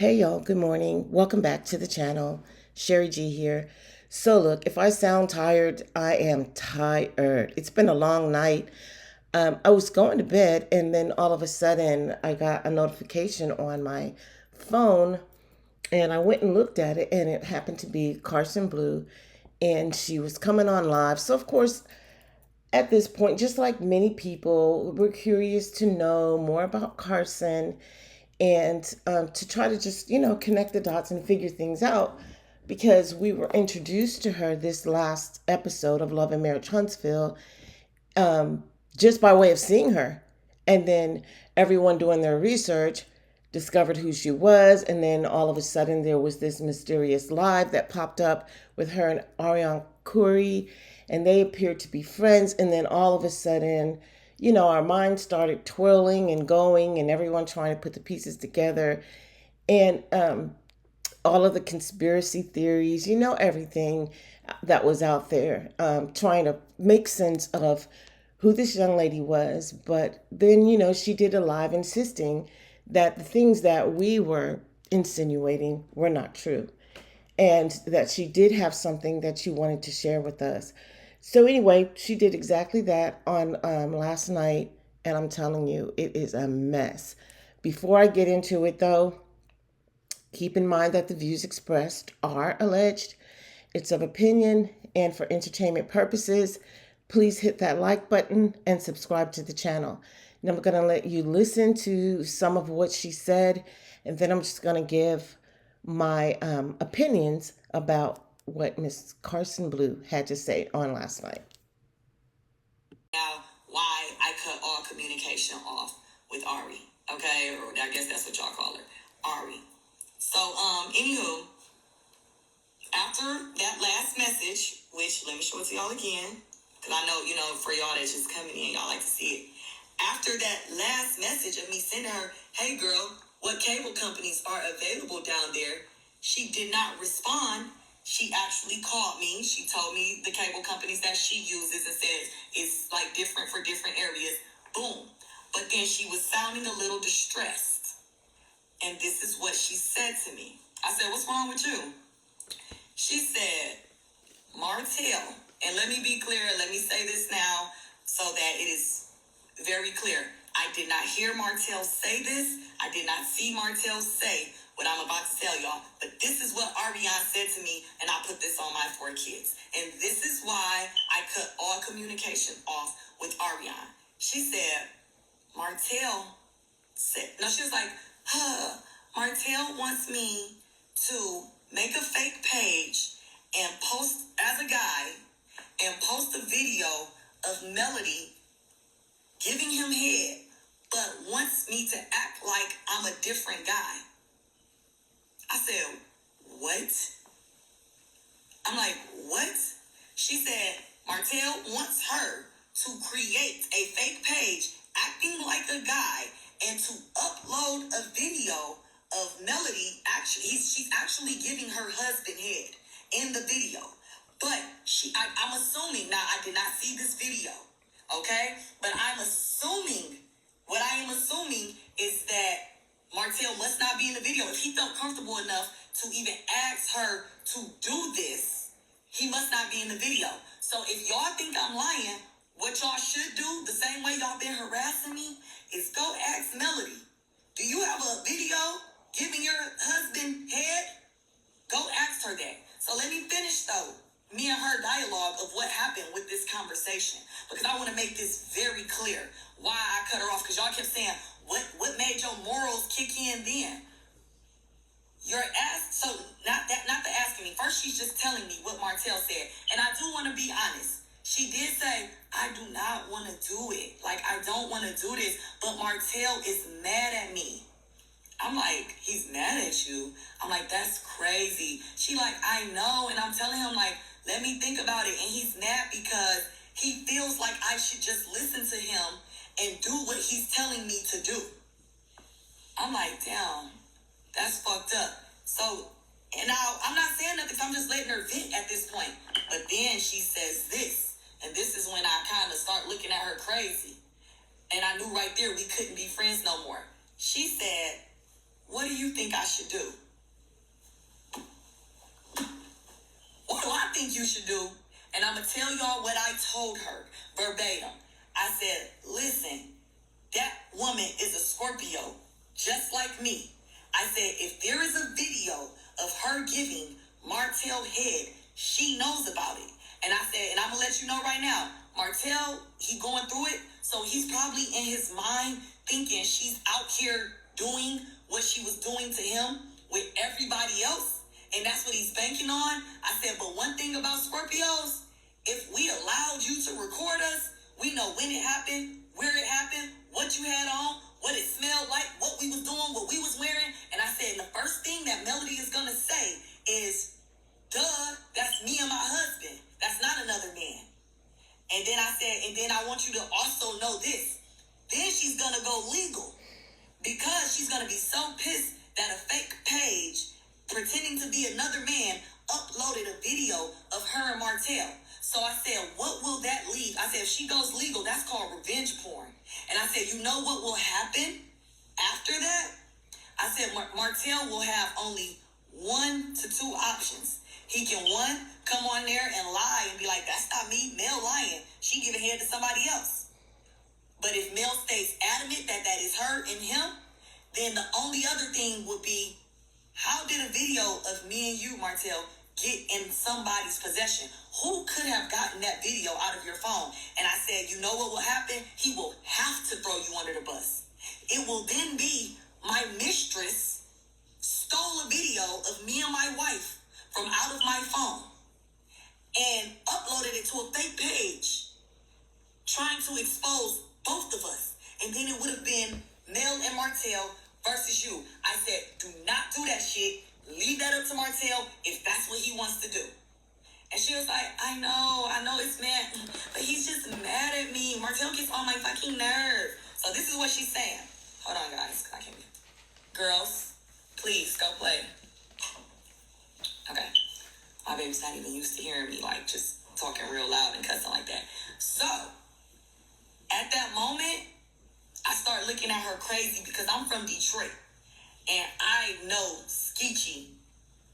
Hey y'all, good morning. Welcome back to the channel. Sherry G here. So look, if I sound tired, I am tired. It's been a long night. I was going to bed and then all of a sudden I got a notification on my phone and I went and looked at it and it happened to be Karson Bleu and she was coming on live. So of course, at this point, just like many people, we're curious to know more about Karson and to try to just, connect the dots and figure things out because we were introduced to her this last episode of Love and Marriage Huntsville just by way of seeing her. And then everyone doing their research discovered who she was. And then all of a sudden, there was this mysterious live that popped up with her and Ariane Curry, and they appeared to be friends. And then all of a sudden, our minds started twirling and going, and everyone trying to put the pieces together. And all of the conspiracy theories, everything that was out there, trying to make sense of who this young lady was. But then, she did a live insisting that the things that we were insinuating were not true and that she did have something that she wanted to share with us. So, anyway, she did exactly that on last night. And I'm telling you, it is a mess. Before I get into it, though, keep in mind that the views expressed are alleged. It's of opinion and for entertainment purposes. Please hit that like button and subscribe to the channel. Now I'm going to let you listen to some of what she said, and then I'm just going to give my opinions about what Miss Karson Bleu had to say on last night. Now, why I cut all communication off with Ari, okay? Or I guess that's what y'all call her, Ari. So, anywho, after that last message, which let me show it to y'all again, because I know, for y'all that's just coming in, y'all like to see it. After that last message of me sending her, hey girl, what cable companies are available down there? She did not respond. She actually called me. She told me the cable companies that she uses and says it's like different for different areas. Boom. But then she was sounding a little distressed. And this is what she said to me. I said, what's wrong with you? She said, Martell, and let me be clear, let me say this now so that it is very clear. I did not hear Martell say this. I did not see Martell say what I'm about to tell y'all. But this is what Ariane said to me, and I put this on my 4 kids. And this is why I cut all communication off with Ariane. She said, Martell said, no, she was like, Martell wants me to make a fake page and post as a guy and post a video of Melody giving him head, but wants me to act like I'm a different guy. I said, what? I'm like, what? She said, Martell wants her to create a fake page acting like a guy and to upload a video of Melody. Actually, she's actually giving her husband head in the video. But I'm assuming, now I did not see this video, okay? But I'm assuming, what I am assuming is that Martell must not be in the video. If he felt comfortable enough to even ask her to do this, he must not be in the video. So if y'all think I'm lying, what y'all should do, the same way y'all been harassing me, is go ask Melody. Do you have a video giving your husband head? Go ask her that. So let me finish though, me and her dialogue of what happened with this conversation, because I want to make this very clear why I cut her off, because y'all kept saying, what made your morals kick in then? You're asked, so not the asking me. First, she's just telling me what Martell said. And I do want to be honest. She did say, I do not want to do it. Like, I don't want to do this. But Martell is mad at me. I'm like, he's mad at you? I'm like, that's crazy. She like, I know. And I'm telling him, like, let me think about it. And he's mad because he feels like I should just listen to him and do what he's telling me to do. I'm like, damn, that's fucked up. So, and now I'm not saying nothing, I'm just letting her vent at this point. But then she says this, and this is when I kind of start looking at her crazy. And I knew right there we couldn't be friends no more. She said, What do you think I should do? What do I think you should do? And I'm going to tell y'all what I told her verbatim. I said, listen, that woman is a Scorpio, just like me. I said, if there is a video of her giving Martell head, she knows about it. And I said, and I'm going to let you know right now, Martell, he going through it, so he's probably in his mind thinking she's out here doing what she was doing to him with everybody else. And that's what he's banking on. I said, but one thing about Scorpios, if we allowed you to record us, we know when it happened, where it happened, what you had on, what it smelled like, what we was doing, what we was wearing. And I said, and the first thing that Melody is going to say is, duh, that's me and my husband. That's not another man. And then I said, and then I want you to also know this. Then she's going to go legal because she's going to be so pissed that a fake page pretending to be another man uploaded a video of her and Martell. So I said, what will that leave? I said, if she goes legal, that's called revenge porn. And I said, you know what will happen after that? I said, Martell will have only 1 to 2 options. He can, one, come on there and lie and be like, that's not me, Mel lying. She giving head to somebody else. But if Mel stays adamant that that is her and him, then the only other thing would be, how did a video of me and you, Martell, get in somebody's possession? Who could have gotten that video out of your phone? And I said, you know what will happen? He will have to throw you under the bus. It will then be, my mistress stole a video of me and my wife from out of my phone and uploaded it to a fake page trying to expose both of us. And then it would have been Mel and Martell versus you. I said, do not do that shit. Leave that up to Martell if that's what he wants to do. And she was like, I know it's mad, but he's just mad at me. Martell gets on my fucking nerve. So this is what she's saying. Hold on, guys. I can't. Girls, please go play. Okay. My baby's not even used to hearing me, like, just talking real loud and cussing like that. So, at that moment, I start looking at her crazy because I'm from Detroit. And I know skeechy.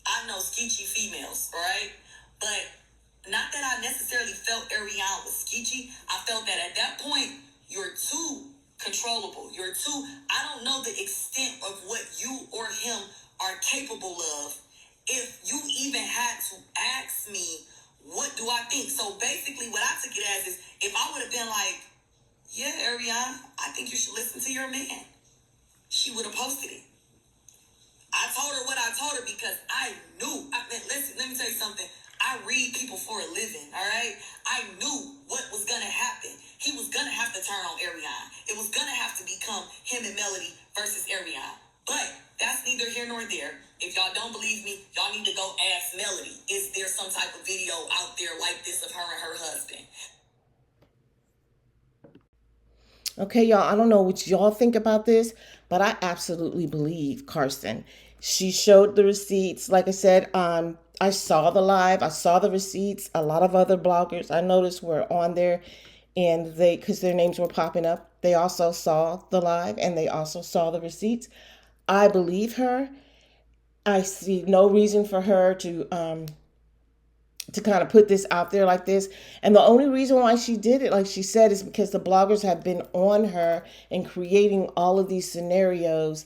I know skeechy females, right? But not that I necessarily felt Ariane was skeechy. I felt that at that point, you're too controllable. You're too, I don't know the extent of what you or him are capable of if you even had to ask me, what do I think? So basically what I took it as is, if I would have been like, yeah, Ariane, I think you should listen to your man, she would have posted it. I told her what I told her because I knew. Listen, let me tell you something. I read people for a living, all right? I knew what was going to happen. He was going to have to turn on Ariane. It was going to have to become him and Melody versus Ariane. But that's neither here nor there. If y'all don't believe me, y'all need to go ask Melody. Is there some type of video out there like this of her and her husband? Okay, y'all, I don't know what y'all think about this, but I absolutely believe Karson. She showed the receipts. Like I said, I saw the live, I saw the receipts. A lot of other bloggers I noticed were on there, and they, because their names were popping up, they also saw the live and they also saw the receipts. I believe her. I see no reason for her to kind of put this out there like this. And the only reason why she did it, like she said, is because the bloggers have been on her and creating all of these scenarios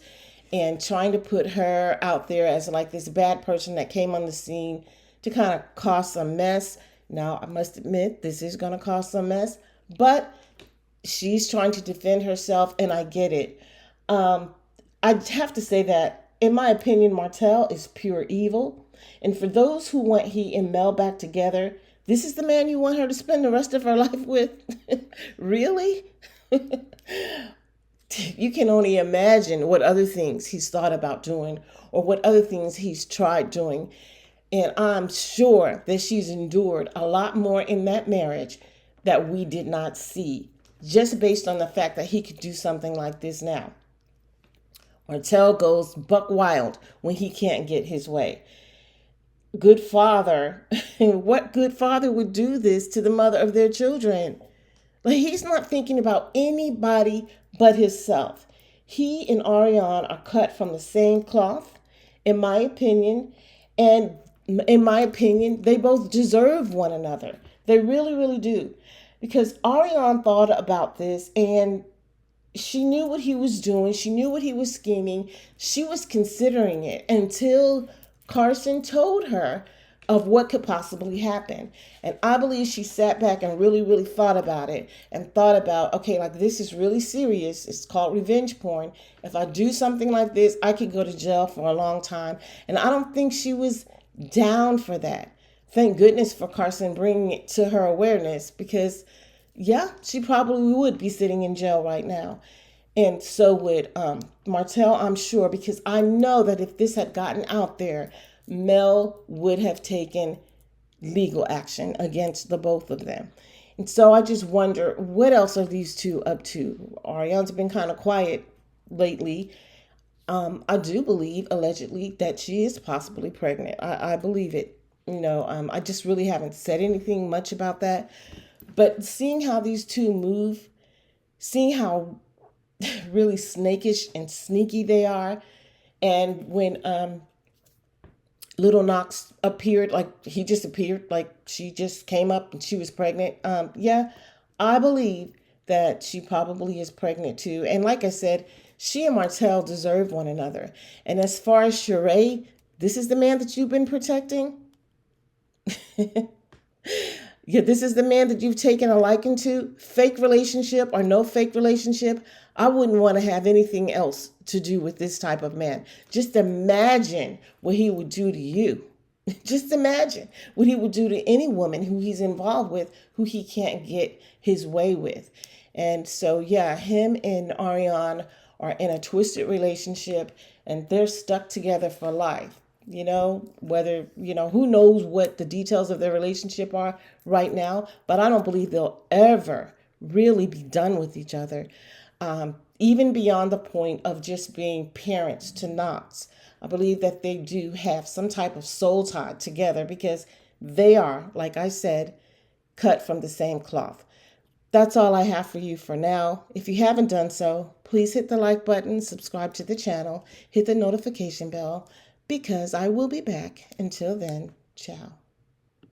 and trying to put her out there as like this bad person that came on the scene to kind of cause some mess. Now, I must admit, this is going to cause some mess, but she's trying to defend herself, and I get it. I have to say that, in my opinion, Martell is pure evil. And for those who want he and Mel back together, this is the man you want her to spend the rest of her life with? Really? You can only imagine what other things he's thought about doing or what other things he's tried doing. And I'm sure that she's endured a lot more in that marriage that we did not see, just based on the fact that he could do something like this now. Martell goes buck wild when he can't get his way. Good father, what good father would do this to the mother of their children? Like, he's not thinking about anybody but himself. he and Ariane are cut from the same cloth, in my opinion. And in my opinion, they both deserve one another. They really, really do. Because Ariane thought about this and she knew what he was doing. She knew what he was scheming. She was considering it until Karson told her of what could possibly happen. And I believe she sat back and really, really thought about it and thought about, okay, like this is really serious. It's called revenge porn. If I do something like this, I could go to jail for a long time. And I don't think she was down for that. Thank goodness for Karson bringing it to her awareness because yeah, she probably would be sitting in jail right now. And so would Martell, I'm sure, because I know that if this had gotten out there, Mel would have taken legal action against the both of them. And so I just wonder, what else are these two up to? Ariane's been kind of quiet lately. I do believe, allegedly, that she is possibly pregnant. I believe it. I just really haven't said anything much about that. But seeing how these two move, seeing how really snakish and sneaky they are, and when Little Knox appeared, like he just appeared, like she just came up and she was pregnant. Yeah, I believe that she probably is pregnant too. And like I said, she and Martell deserve one another. And as far as Sheree, this is the man that you've been protecting. Yeah, this is the man that you've taken a liking to. Fake relationship or no fake relationship, I wouldn't want to have anything else to do with this type of man. Just imagine what he would do to you. Just imagine what he would do to any woman who he's involved with, who he can't get his way with. And so, yeah, him and Ariane are in a twisted relationship and they're stuck together for life. Whether, who knows what the details of their relationship are right now, but I don't believe they'll ever really be done with each other, even beyond the point of just being parents to Knox. I believe that they do have some type of soul tie together because they are, like I said, cut from the same cloth. That's all I have for you for now. If you haven't done so, please hit the like button, subscribe to the channel, hit the notification bell, because I will be back. Until then, ciao.